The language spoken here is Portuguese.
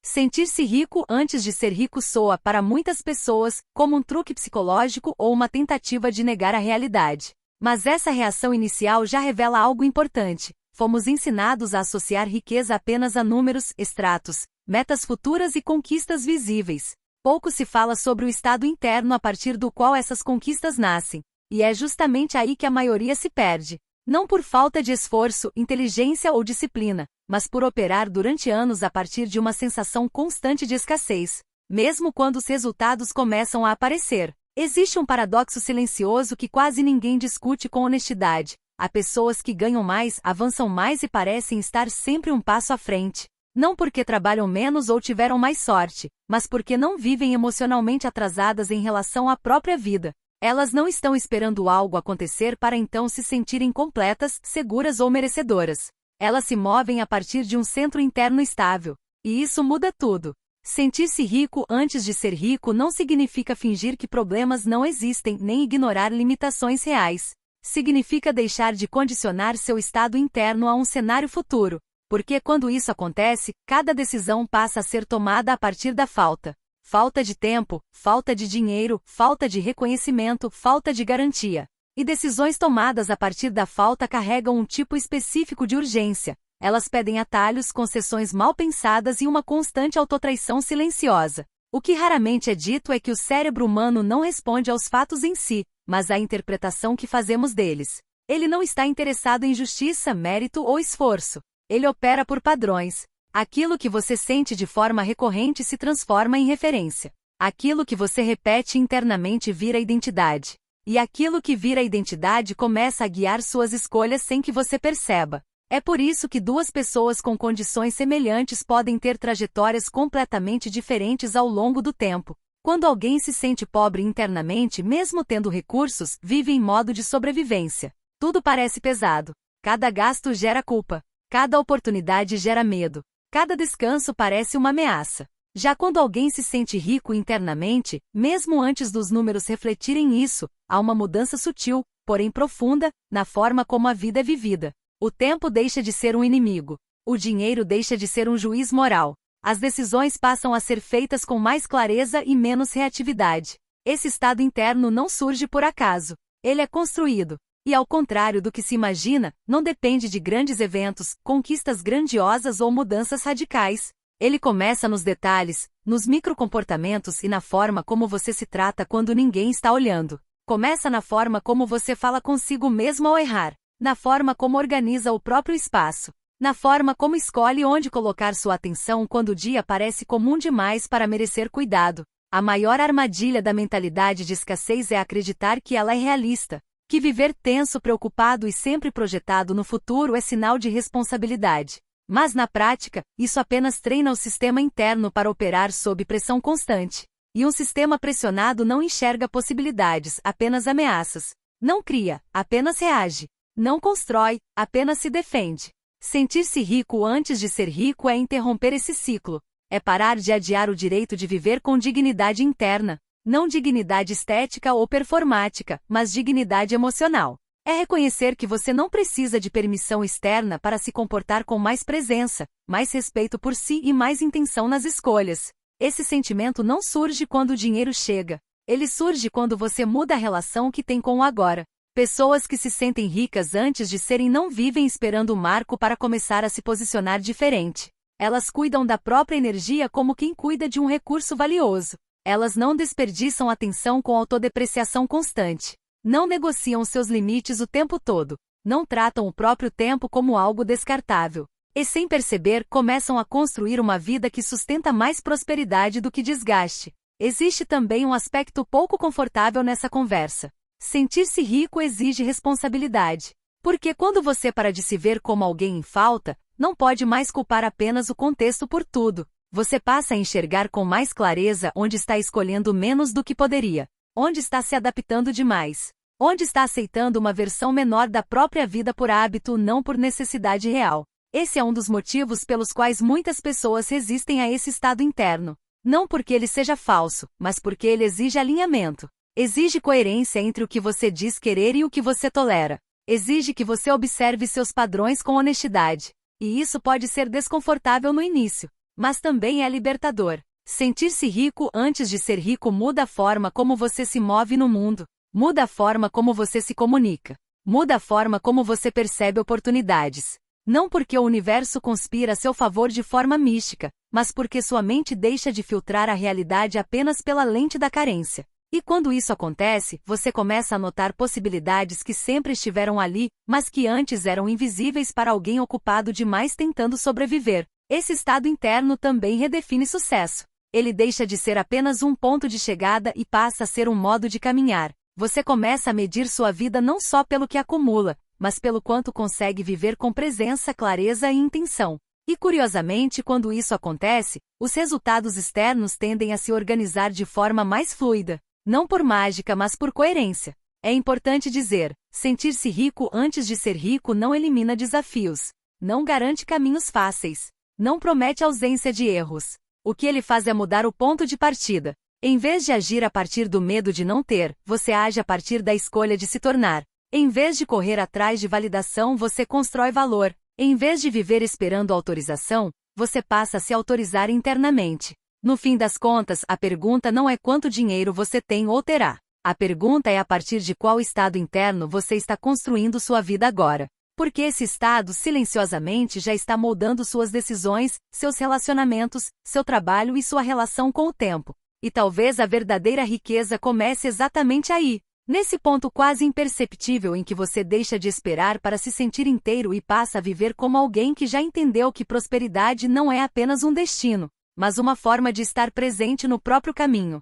Sentir-se rico antes de ser rico soa para muitas pessoas como um truque psicológico ou uma tentativa de negar a realidade. Mas essa reação inicial já revela algo importante. Fomos ensinados a associar riqueza apenas a números, extratos, metas futuras e conquistas visíveis. Pouco se fala sobre o estado interno a partir do qual essas conquistas nascem. E é justamente aí que a maioria se perde. Não por falta de esforço, inteligência ou disciplina, mas por operar durante anos a partir de uma sensação constante de escassez. Mesmo quando os resultados começam a aparecer, existe um paradoxo silencioso que quase ninguém discute com honestidade. Há pessoas que ganham mais, avançam mais e parecem estar sempre um passo à frente. Não porque trabalham menos ou tiveram mais sorte, mas porque não vivem emocionalmente atrasadas em relação à própria vida. Elas não estão esperando algo acontecer para então se sentirem completas, seguras ou merecedoras. Elas se movem a partir de um centro interno estável. E isso muda tudo. Sentir-se rico antes de ser rico não significa fingir que problemas não existem nem ignorar limitações reais. Significa deixar de condicionar seu estado interno a um cenário futuro. Porque quando isso acontece, cada decisão passa a ser tomada a partir da falta. Falta de tempo, falta de dinheiro, falta de reconhecimento, falta de garantia. E decisões tomadas a partir da falta carregam um tipo específico de urgência. Elas pedem atalhos, concessões mal pensadas e uma constante autotraição silenciosa. O que raramente é dito é que o cérebro humano não responde aos fatos em si, mas à interpretação que fazemos deles. Ele não está interessado em justiça, mérito ou esforço. Ele opera por padrões. Aquilo que você sente de forma recorrente se transforma em referência. Aquilo que você repete internamente vira identidade. E aquilo que vira identidade começa a guiar suas escolhas sem que você perceba. É por isso que duas pessoas com condições semelhantes podem ter trajetórias completamente diferentes ao longo do tempo. Quando alguém se sente pobre internamente, mesmo tendo recursos, vive em modo de sobrevivência. Tudo parece pesado. Cada gasto gera culpa. Cada oportunidade gera medo. Cada descanso parece uma ameaça. Já quando alguém se sente rico internamente, mesmo antes dos números refletirem isso, há uma mudança sutil, porém profunda, na forma como a vida é vivida. O tempo deixa de ser um inimigo. O dinheiro deixa de ser um juiz moral. As decisões passam a ser feitas com mais clareza e menos reatividade. Esse estado interno não surge por acaso. Ele é construído. E ao contrário do que se imagina, não depende de grandes eventos, conquistas grandiosas ou mudanças radicais. Ele começa nos detalhes, nos microcomportamentos e na forma como você se trata quando ninguém está olhando. Começa na forma como você fala consigo mesmo ao errar, na forma como organiza o próprio espaço, na forma como escolhe onde colocar sua atenção quando o dia parece comum demais para merecer cuidado. A maior armadilha da mentalidade de escassez é acreditar que ela é realista. Que viver tenso, preocupado e sempre projetado no futuro é sinal de responsabilidade. Mas na prática, isso apenas treina o sistema interno para operar sob pressão constante. E um sistema pressionado não enxerga possibilidades, apenas ameaças. Não cria, apenas reage. Não constrói, apenas se defende. Sentir-se rico antes de ser rico é interromper esse ciclo. É parar de adiar o direito de viver com dignidade interna. Não dignidade estética ou performática, mas dignidade emocional. É reconhecer que você não precisa de permissão externa para se comportar com mais presença, mais respeito por si e mais intenção nas escolhas. Esse sentimento não surge quando o dinheiro chega. Ele surge quando você muda a relação que tem com o agora. Pessoas que se sentem ricas antes de serem não vivem esperando o marco para começar a se posicionar diferente. Elas cuidam da própria energia como quem cuida de um recurso valioso. Elas não desperdiçam atenção com autodepreciação constante. Não negociam seus limites o tempo todo. Não tratam o próprio tempo como algo descartável. E sem perceber, começam a construir uma vida que sustenta mais prosperidade do que desgaste. Existe também um aspecto pouco confortável nessa conversa. Sentir-se rico exige responsabilidade. Porque quando você para de se ver como alguém em falta, não pode mais culpar apenas o contexto por tudo. Você passa a enxergar com mais clareza onde está escolhendo menos do que poderia. Onde está se adaptando demais. Onde está aceitando uma versão menor da própria vida por hábito, não por necessidade real. Esse é um dos motivos pelos quais muitas pessoas resistem a esse estado interno. Não porque ele seja falso, mas porque ele exige alinhamento. Exige coerência entre o que você diz querer e o que você tolera. Exige que você observe seus padrões com honestidade. E isso pode ser desconfortável no início. mas também é libertador. Sentir-se rico antes de ser rico muda a forma como você se move no mundo, muda a forma como você se comunica, muda a forma como você percebe oportunidades. Não porque o universo conspira a seu favor de forma mística, mas porque sua mente deixa de filtrar a realidade apenas pela lente da carência. E quando isso acontece, você começa a notar possibilidades que sempre estiveram ali, mas que antes eram invisíveis para alguém ocupado demais tentando sobreviver. Esse estado interno também redefine sucesso. Ele deixa de ser apenas um ponto de chegada e passa a ser um modo de caminhar. Você começa a medir sua vida não só pelo que acumula, mas pelo quanto consegue viver com presença, clareza e intenção. E curiosamente, quando isso acontece, os resultados externos tendem a se organizar de forma mais fluida. Não por mágica, mas por coerência. É importante dizer, sentir-se rico antes de ser rico não elimina desafios, não garante caminhos fáceis, não promete ausência de erros. O que ele faz é mudar o ponto de partida. Em vez de agir a partir do medo de não ter, você age a partir da escolha de se tornar. Em vez de correr atrás de validação, você constrói valor. Em vez de viver esperando autorização, você passa a se autorizar internamente. No fim das contas, a pergunta não é quanto dinheiro você tem ou terá. A pergunta é a partir de qual estado interno você está construindo sua vida agora. Porque esse estado silenciosamente já está moldando suas decisões, seus relacionamentos, seu trabalho e sua relação com o tempo. E talvez a verdadeira riqueza comece exatamente aí, nesse ponto quase imperceptível em que você deixa de esperar para se sentir inteiro e passa a viver como alguém que já entendeu que prosperidade não é apenas um destino, mas uma forma de estar presente no próprio caminho.